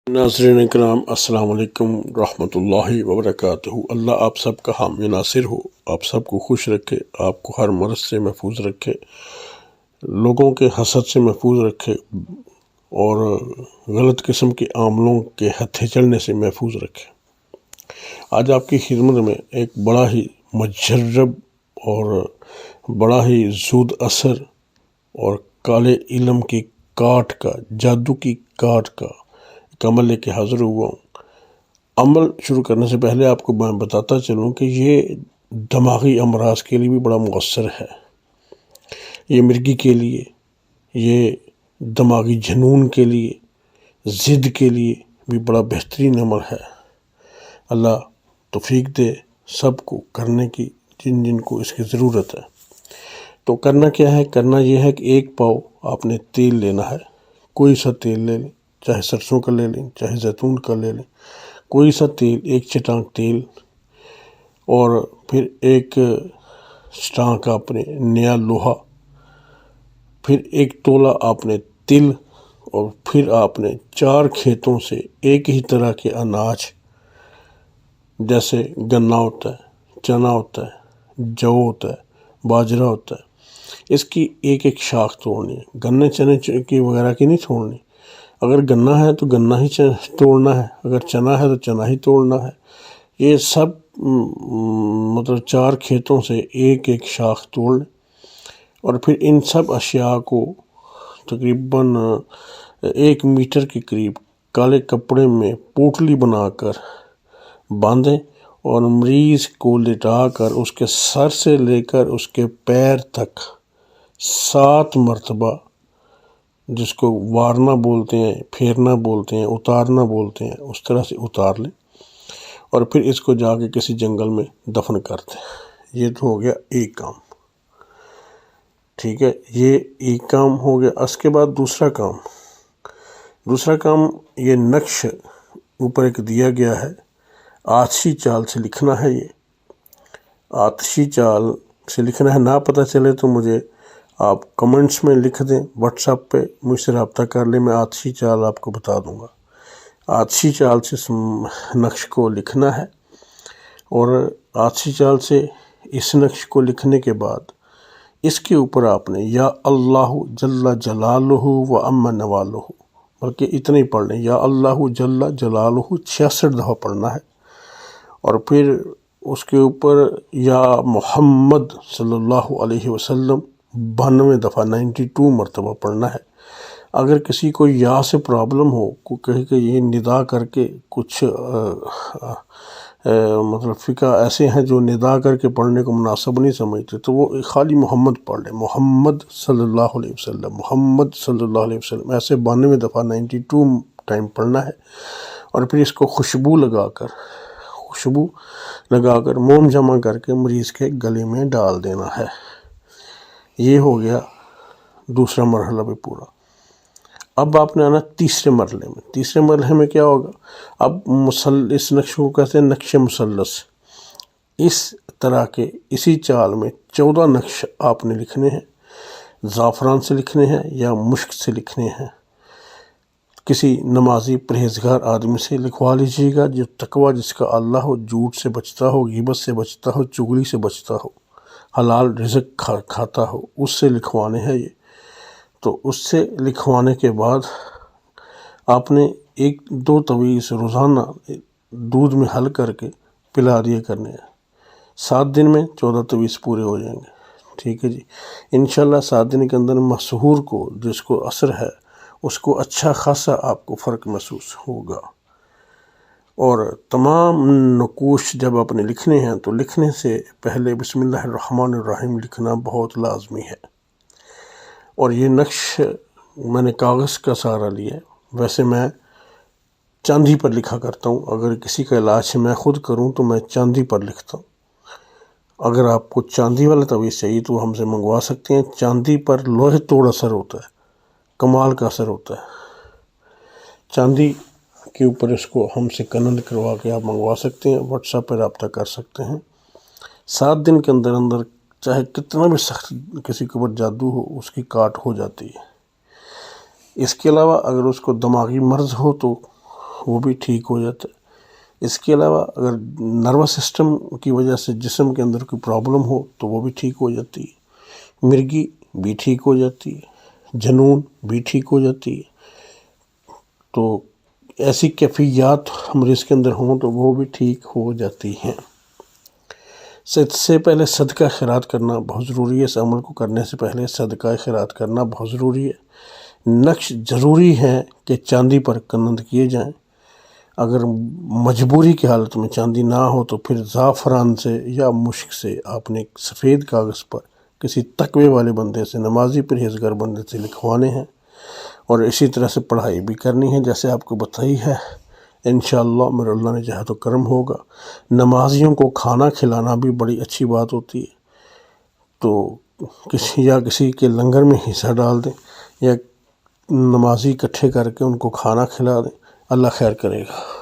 ناظرین کرام السلام علیکم ورحمۃ اللہ وبرکاتہ۔ اللہ آپ سب کا حامی ناصر ہو، آپ سب کو خوش رکھے، آپ کو ہر مرض سے محفوظ رکھے، لوگوں کے حسد سے محفوظ رکھے اور غلط قسم کے عاملوں کے ہتھے چلنے سے محفوظ رکھے۔ آج آپ کی خدمت میں ایک بڑا ہی مجرب اور بڑا ہی زود اثر اور کالے علم کی کاٹ کا، جادو کی کاٹ کا عمل لے کے حاضر ہوا ہوں۔ عمل شروع کرنے سے پہلے آپ کو میں بتاتا چلوں کہ یہ دماغی امراض کے لیے بھی بڑا مؤثر ہے، یہ مرگی کے لیے، یہ دماغی جنون کے لیے، ضد کے لیے بھی بڑا بہترین عمل ہے۔ اللہ توفیق دے سب کو کرنے کی، جن جن کو اس کی ضرورت ہے۔ تو کرنا کیا ہے؟ کرنا یہ ہے کہ ایک پاؤ آپ نے تیل لینا ہے، کوئی سا تیل لے لیں، چاہے سرسوں کا لے لیں، چاہے زیتون کا لے لیں، کوئی سا تیل، ایک چٹانک تیل، اور پھر ایک چٹانک آپ نے نیا لوہا، پھر ایک تولا آپ نے تل، اور پھر آپ نے 4 کھیتوں سے ایک ہی طرح کے اناج، جیسے گنا ہوتا ہے، چنا ہوتا ہے، جو ہوتا ہے، باجرہ ہوتا ہے، اس کی ایک ایک شاخ توڑنی ہے۔ گنے چنے کی وغیرہ کی نہیں توڑنی۔ اگر گنا ہے تو گنا ہی توڑنا ہے، اگر چنا ہے تو چنا ہی توڑنا ہے۔ یہ سب 4 کھیتوں سے ایک ایک شاخ توڑ لیں، اور پھر ان سب اشیاء کو تقریباً 1 میٹر کے قریب کالے کپڑے میں پوٹلی بنا کر باندھیں، اور مریض کو لٹا کر اس کے سر سے لے کر اس کے پیر تک 7 مرتبہ، جس کو وارنا بولتے ہیں، پھیرنا بولتے ہیں، اتارنا بولتے ہیں، اس طرح سے اتار لیں، اور پھر اس کو جا کے کسی جنگل میں دفن کر دیں۔ یہ تو ہو گیا ایک کام، ٹھیک ہے، یہ ایک کام ہو گیا۔ اس کے بعد دوسرا کام یہ نقش اوپر ایک دیا گیا ہے، آتشی چال سے لکھنا ہے۔ یہ آتشی چال سے لکھنا ہے، نہ پتہ چلے تو مجھے آپ کمنٹس میں لکھ دیں، واٹس ایپ پہ مجھ سے رابطہ کر لیں، میں آتشی چال آپ کو بتا دوں گا۔ آتشی چال سے نقش کو لکھنا ہے، اور آتشی چال سے اس نقش کو لکھنے کے بعد اس کے اوپر آپ نے یا اللہ جل جلالہ و عم نوالہ، بلکہ اتنا ہی پڑھ لیں، یا اللہ جل جلالہ 66 دفعہ پڑھنا ہے، اور پھر اس کے اوپر یا محمد صلی اللہ علیہ وسلم 92 دفعہ 92 مرتبہ پڑھنا ہے۔ اگر کسی کو یا سے پرابلم ہو، کو کہے کہ یہ ندا کر کے کچھ فقہ ایسے ہیں جو ندا کر کے پڑھنے کو مناسب نہیں سمجھتے، تو وہ خالی محمد پڑھ لیں، محمد صلی اللہ علیہ وسلم، محمد صلی اللہ علیہ وسلم، ایسے 92 دفعہ 92 ٹائم پڑھنا ہے، اور پھر اس کو خوشبو لگا کر موم جمع کر کے مریض کے گلے میں ڈال دینا ہے۔ یہ ہو گیا دوسرا مرحلہ بھی پورا۔ اب آپ نے آنا تیسرے مرحلے میں کیا ہوگا؟ اب اس نقش کو کہتے ہیں نقش مثلث۔ اس طرح کے اسی چال میں 14 نقش آپ نے لکھنے ہیں، زعفران سے لکھنے ہیں یا مشک سے لکھنے ہیں۔ کسی نمازی پرہیزگار آدمی سے لکھوا لیجیے گا، جو تقوی جس کا اللہ ہو، جھوٹ سے بچتا ہو، غیبت سے بچتا ہو، چغلی سے بچتا ہو، حلال رزق کھاتا ہو، اس سے لکھوانے ہیں یہ۔ تو اس سے لکھوانے کے بعد آپ نے 1-2 تویز روزانہ دودھ میں حل کر کے پلا دیا کرنے ہیں۔ 7 دن میں 14 تویز پورے ہو جائیں گے، ٹھیک ہے جی۔ انشاءاللہ 7 دن کے اندر مسحور کو، جس کو اثر ہے، اس کو اچھا خاصا آپ کو فرق محسوس ہوگا۔ اور تمام نقوش جب آپ نے لکھنے ہیں تو لکھنے سے پہلے بسم اللہ الرحمن الرحیم لکھنا بہت لازمی ہے۔ اور یہ نقش میں نے کاغذ کا سہارا لیا ہے، ویسے میں چاندی پر لکھا کرتا ہوں۔ اگر کسی کا علاج میں خود کروں تو میں چاندی پر لکھتا ہوں۔ اگر آپ کو چاندی والا تویز چاہیے تو ہم سے منگوا سکتے ہیں۔ چاندی پر لوہے توڑ اثر ہوتا ہے، کمال کا اثر ہوتا ہے۔ چاندی کے اوپر اس کو ہم سے کنند کروا کے آپ منگوا سکتے ہیں، واٹس ایپ پہ رابطہ کر سکتے ہیں۔ 7 دن کے اندر چاہے کتنا بھی سخت کسی کے اوپر جادو ہو، اس کی کاٹ ہو جاتی ہے۔ اس کے علاوہ اگر اس کو دماغی مرض ہو تو وہ بھی ٹھیک ہو جاتا ہے۔ اس کے علاوہ اگر نروس سسٹم کی وجہ سے جسم کے اندر کوئی پرابلم ہو تو وہ بھی ٹھیک ہو جاتی ہے، مرگی بھی ٹھیک ہو جاتی ہے، جنون بھی ٹھیک ہو جاتی ہے۔ تو ایسی کیفیات مریض کے اندر ہوں تو وہ بھی ٹھیک ہو جاتی ہیں۔ اس سے پہلے صدقہ خیرات کرنا بہت ضروری ہے۔ اس عمل کو کرنے سے پہلے صدقہ خیرات کرنا بہت ضروری ہے۔ نقش ضروری ہے کہ چاندی پر کنند کیے جائیں۔ اگر مجبوری کی حالت میں چاندی نہ ہو تو پھر زعفران سے یا مشک سے آپ نے سفید کاغذ پر کسی تقوی والے بندے سے، نمازی پرہیزگار بندے سے لکھوانے ہیں، اور اسی طرح سے پڑھائی بھی کرنی ہے جیسے آپ کو بتائی ہے۔ انشاءاللہ میرے اللہ نے چاہا تو کرم ہوگا۔ نمازیوں کو کھانا کھلانا بھی بڑی اچھی بات ہوتی ہے، تو کسی کے لنگر میں حصہ ڈال دیں یا نمازی اکٹھے کر کے ان کو کھانا کھلا دیں، اللہ خیر کرے گا۔